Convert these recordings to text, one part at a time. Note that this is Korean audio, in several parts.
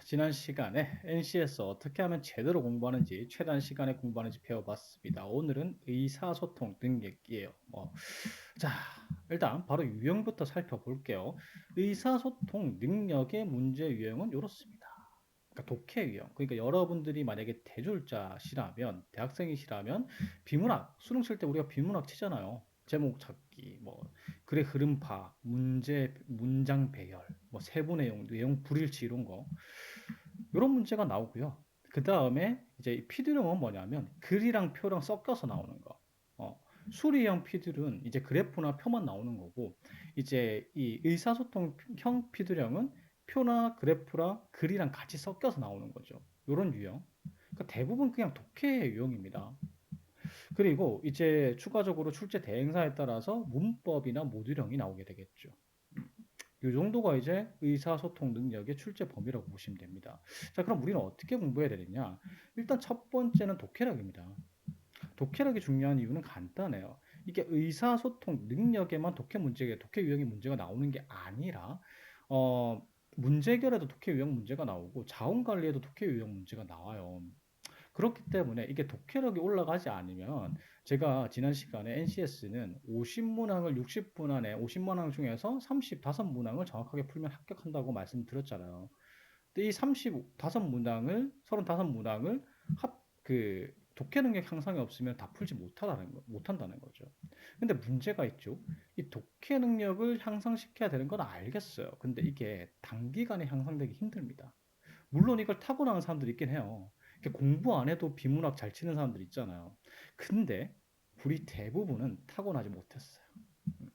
지난 시간에 NC에서 어떻게 하면 제대로 공부하는지, 최단 시간에 공부하는지 배워봤습니다. 오늘은 의사소통 능력이에요. 자, 일단 바로 유형부터 살펴볼게요. 의사소통 능력의 문제 유형은 이렇습니다. 그러니까 독해 유형. 그러니까 여러분들이 만약에 대졸자시라면, 대학생이시라면 비문학, 수능 칠 때 우리가 비문학 치잖아요. 제목 찾기, 글의 흐름 파악, 문장 배열, 세부 내용 불일치 이런 거. 이런 문제가 나오고요. 그 다음에 이제 피드령은 뭐냐면 글이랑 표랑 섞여서 나오는 거. 수리형 피드는 이제 그래프나 표만 나오는 거고, 이제 이 의사소통형 피드령은 표나 그래프랑 글이랑 같이 섞여서 나오는 거죠. 이런 유형. 그러니까 대부분 그냥 독해 유형입니다. 그리고 이제 추가적으로 출제 대행사에 따라서 문법이나 모듈형이 나오게 되겠죠. 이 정도가 이제 의사소통 능력의 출제 범위라고 보시면 됩니다. 자, 그럼 우리는 어떻게 공부해야 되느냐? 일단 첫 번째는 독해력입니다. 독해력이 중요한 이유는 간단해요. 이게 의사소통 능력에만 독해 유형의 문제가 나오는 게 아니라, 문제 해결에도 독해 유형 문제가 나오고, 자원 관리에도 독해 유형 문제가 나와요. 그렇기 때문에 이게 독해력이 올라가지 않으면, 제가 지난 시간에 NCS는 50문항을 60분 안에 50문항 중에서 35문항을 정확하게 풀면 합격한다고 말씀드렸잖아요. 근데 이 35문항을 35문항을 독해 능력 향상이 없으면 다 풀지 못한다는 거죠. 근데 문제가 있죠. 이 독해 능력을 향상시켜야 되는 건 알겠어요. 근데 이게 단기간에 향상되기 힘듭니다. 물론 이걸 타고나는 사람들이 있긴 해요. 이렇게 공부 안 해도 비문학 잘 치는 사람들 있잖아요. 근데 우리 대부분은 타고나지 못했어요. 음.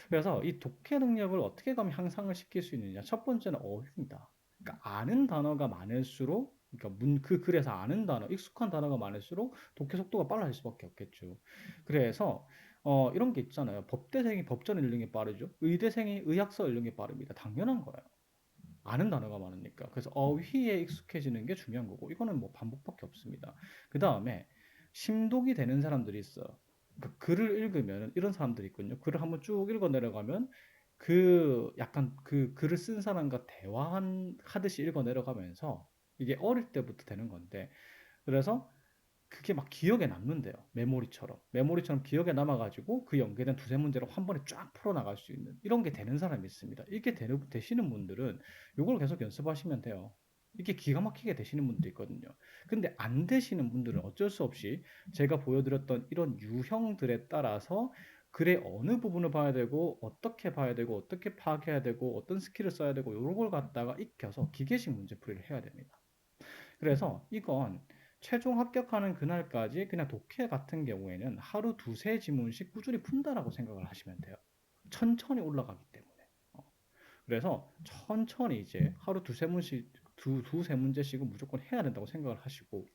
그래서 이 독해 능력을 어떻게 하면 향상을 시킬 수 있느냐? 첫 번째는 어휘입니다. 그러니까 아는 단어가 많을수록, 그러니까 그 글에서 아는 단어, 익숙한 단어가 많을수록 독해 속도가 빨라질 수밖에 없겠죠. 그래서 이런 게 있잖아요. 법대생이 법전 읽는 게 빠르죠. 의대생이 의학서 읽는 게 빠릅니다. 당연한 거예요. 아는 단어가 많으니까. 그래서 어휘에 익숙해지는 게 중요한 거고, 이거는 뭐 반복밖에 없습니다. 그 다음에 심독이 되는 사람들이 있어요. 그러니까 글을 읽으면 이런 사람들이 있거든요. 글을 한번 쭉 읽어 내려가면 약간 그 글을 쓴 사람과 대화하듯이 읽어 내려가면서 이게 어릴 때부터 되는 건데, 그래서 그게 막 기억에 남는데요. 메모리처럼 기억에 남아가지고 그 연계된 두세 문제를 한 번에 쫙 풀어나갈 수 있는 이런 게 되는 사람이 있습니다. 이게 되시는 분들은 이걸 계속 연습하시면 돼요. 이게 기가 막히게 되시는 분도 있거든요. 근데 안 되시는 분들은 어쩔 수 없이 제가 보여드렸던 이런 유형들에 따라서 글의 어느 부분을 봐야 되고, 어떻게 봐야 되고, 어떻게 파악해야 되고, 어떤 스킬을 써야 되고, 이런 걸 갖다가 익혀서 기계식 문제풀이를 해야 됩니다. 그래서 이건 최종 합격하는 그날까지 그냥 독해 같은 경우에는 하루 두세 지문씩 꾸준히 푼다라고 생각을 하시면 돼요. 천천히 올라가기 때문에. 어. 그래서 천천히 이제 하루 두세 문제씩은 무조건 해야 된다고 생각을 하시고,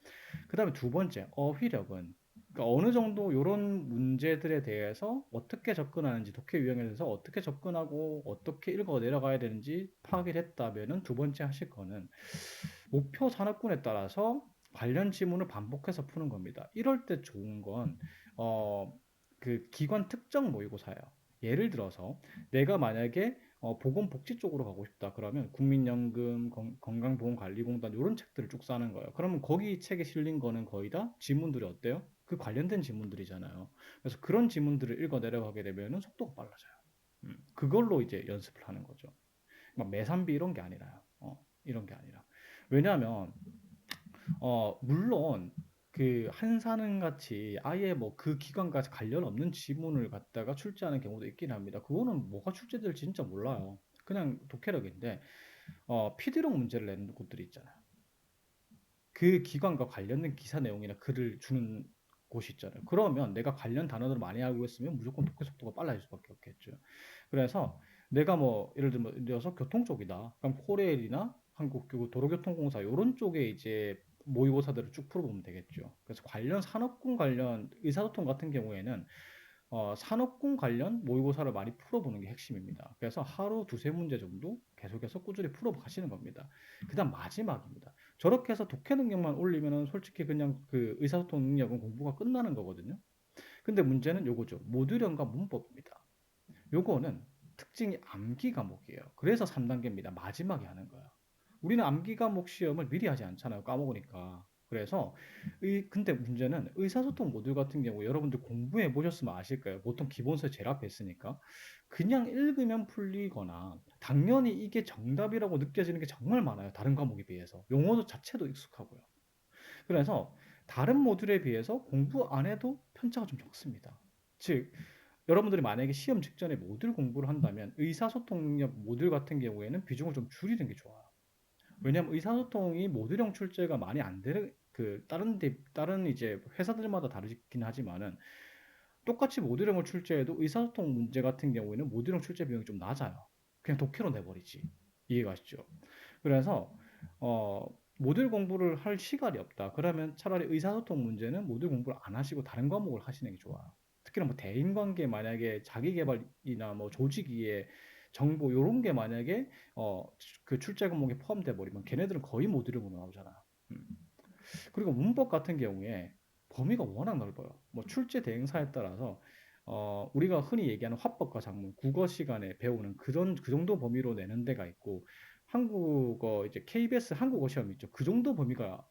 그 다음에 두 번째, 어휘력은 그러니까 어느 정도 이런 문제들에 대해서 어떻게 접근하는지, 독해 유형에 대해서 어떻게 접근하고 어떻게 읽어 내려가야 되는지 파악을 했다면은 두 번째 하실 거는 목표 산업군에 따라서 관련 지문을 반복해서 푸는 겁니다. 이럴 때 좋은 건, 어, 그 기관 특정 모의고사예요. 예를 들어서 내가 만약에 보건복지 쪽으로 가고 싶다. 그러면 국민연금, 건강보험관리공단 이런 책들을 쭉 싸는 거예요. 그러면 거기 책에 실린 거는 거의 다 지문들이 어때요? 그 관련된 지문들이잖아요. 그래서 그런 지문들을 읽어 내려가게 되면 속도가 빨라져요. 그걸로 이제 연습을 하는 거죠. 막 매산비 이런 게 아니라요. 이런 게 아니라. 왜냐하면 물론 그 한사는 같이 아예 뭐 그 기관과 관련 없는 지문을 갖다가 출제하는 경우도 있긴 합니다. 그거는 뭐가 출제될지 진짜 몰라요. 그냥 독해력인데 피드력 문제를 내는 곳들이 있잖아요. 그 기관과 관련된 기사 내용이나 글을 주는 곳이 있잖아요. 그러면 내가 관련 단어들을 많이 알고 있으면 무조건 독해 속도가 빨라질 수밖에 없겠죠. 그래서 내가 뭐 예를 들어서 교통 쪽이다. 그럼 코레일이나 한국도로교통공사 이런 쪽에 이제 모의고사들을 쭉 풀어보면 되겠죠. 그래서 산업군 관련 의사소통 같은 경우에는 산업군 관련 모의고사를 많이 풀어보는 게 핵심입니다. 그래서 하루 두세 문제 정도 계속해서 꾸준히 풀어가시는 겁니다. 그 다음 마지막입니다. 저렇게 해서 독해 능력만 올리면은 솔직히 그냥 그 의사소통 능력은 공부가 끝나는 거거든요. 근데 문제는 요거죠. 모듈형과 문법입니다. 요거는 특징이 암기 과목이에요. 그래서 3단계입니다. 마지막에 하는 거예요. 우리는 암기 과목 시험을 미리 하지 않잖아요. 까먹으니까. 그래서 근데 문제는 의사소통 모듈 같은 경우 여러분들 공부해 보셨으면 아실 거예요. 보통 기본서 제일 앞에 있으니까. 그냥 읽으면 풀리거나 당연히 이게 정답이라고 느껴지는 게 정말 많아요. 다른 과목에 비해서. 용어도 자체도 익숙하고요. 그래서 다른 모듈에 비해서 공부 안 해도 편차가 좀 적습니다. 즉, 여러분들이 만약에 시험 직전에 모듈 공부를 한다면 의사소통 능력 모듈 같은 경우에는 비중을 좀 줄이는 게 좋아요. 왜냐하면 의사소통이 모듈형 출제가 많이 안 되는 다른 이제 회사들마다 다르긴 하지만은 똑같이 모듈형을 출제해도 의사소통 문제 같은 경우에는 모듈형 출제 비용이 좀 낮아요. 그냥 독해로 내버리지. 이해가 가시죠? 그래서 어, 모듈 공부를 할 시간이 없다. 그러면 차라리 의사소통 문제는 모듈 공부를 안 하시고 다른 과목을 하시는 게 좋아요. 특히나 뭐 대인관계 만약에 자기계발이나 뭐 조직이의 정보 요런 게 만약에 그 출제 과목에 포함돼 버리면 걔네들은 거의 모듈형으로 나오잖아. 음. 그리고 문법 같은 경우에 범위가 워낙 넓어요. 뭐 출제 대행사에 따라서 우리가 흔히 얘기하는 화법과 작문, 국어 시간에 배우는 그 정도 범위로 내는 데가 있고 한국어 이제 KBS 한국어 시험 있죠. 그 정도 범위가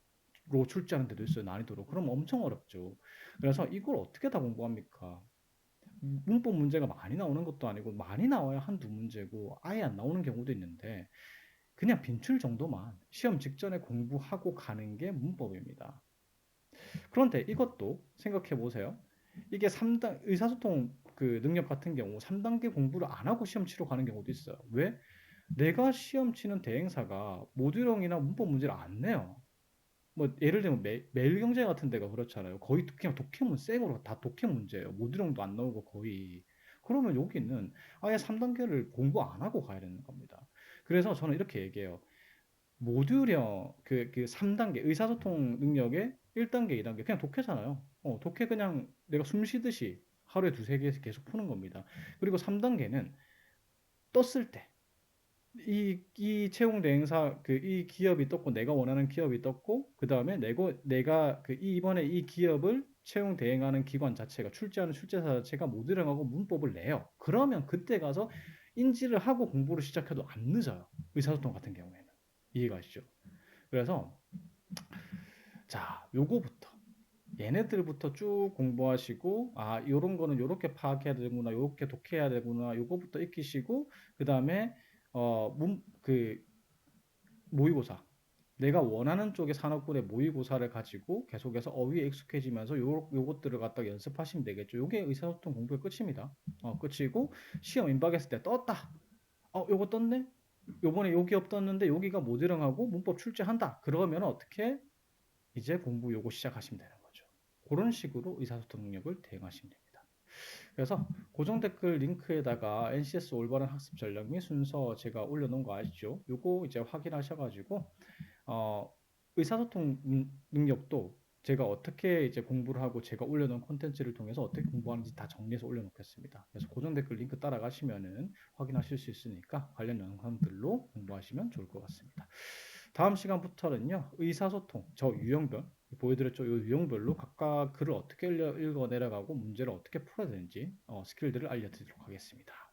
로 출제하는 데도 있어요. 난이도로. 그럼 엄청 어렵죠. 그래서 이걸 어떻게 다 공부합니까? 문법 문제가 많이 나오는 것도 아니고 많이 나와야 한두 문제고 아예 안 나오는 경우도 있는데 그냥 빈출 정도만 시험 직전에 공부하고 가는 게 문법입니다. 그런데 이것도 생각해 보세요. 이게 3단 의사소통 그 능력 같은 경우 3단계 공부를 안 하고 시험 치러 가는 경우도 있어요. 왜? 내가 시험 치는 대행사가 모듈형이나 문법 문제를 안 내요. 뭐 예를 들면 매일경제 같은 데가 그렇잖아요. 거의 그냥 독해문 생으로 다 독해 문제예요. 모듈형도 안 나오고 거의. 그러면 여기는 아예 3단계를 공부 안 하고 가야 되는 겁니다. 그래서 저는 이렇게 얘기해요. 모듈형 그 3단계 의사소통 능력의 1단계, 2단계 그냥 독해잖아요. 독해 그냥 내가 숨 쉬듯이 하루에 두세 개씩 계속 푸는 겁니다. 그리고 3단계는 떴을 때 이 채용 대행사 이 기업이 떴고 내가 원하는 기업이 떴고 그 다음에 내가 이번에 이 기업을 채용 대행하는 기관 자체가 출제하는 출제사 자체가 모듈형하고 문법을 내요. 그러면 그때 가서 인지를 하고 공부를 시작해도 안 늦어요. 의사소통 같은 경우에는 이해가시죠? 그래서 자 요거부터 얘네들부터 쭉 공부하시고 아 요런 거는 요렇게 파악해야 되구나 요렇게 독해야 되구나 요거부터 익히시고 그 다음에 그 모의고사 내가 원하는 쪽의 산업군의 모의고사를 가지고 계속해서 어휘에 익숙해지면서 요것들을 갖다가 연습하시면 되겠죠. 요게 의사소통 공부의 끝입니다. 끝이고 시험 임박했을 때 떴다. 요거 떴네? 요번에 요 기업 떴는데 여기가 모듈형하고 문법 출제한다. 그러면 어떻게 이제 공부 요거 시작하시면 되는 거죠. 그런 식으로 의사소통 능력을 대응하시면 됩니다. 그래서 고정 댓글 링크에다가 NCS 올바른 학습 전략 및 순서 제가 올려놓은 거 아시죠? 요거 이제 확인하셔가지고 의사소통 능력도 제가 어떻게 이제 공부를 하고 제가 올려놓은 콘텐츠를 통해서 어떻게 공부하는지 다 정리해서 올려놓겠습니다. 그래서 고정 댓글 링크 따라가시면은 확인하실 수 있으니까 관련 영상들로 공부하시면 좋을 것 같습니다. 다음 시간부터는요, 의사소통, 저 유형별, 보여드렸죠? 이 유형별로 각각 글을 어떻게 읽어 내려가고 문제를 어떻게 풀어야 되는지 스킬들을 알려드리도록 하겠습니다.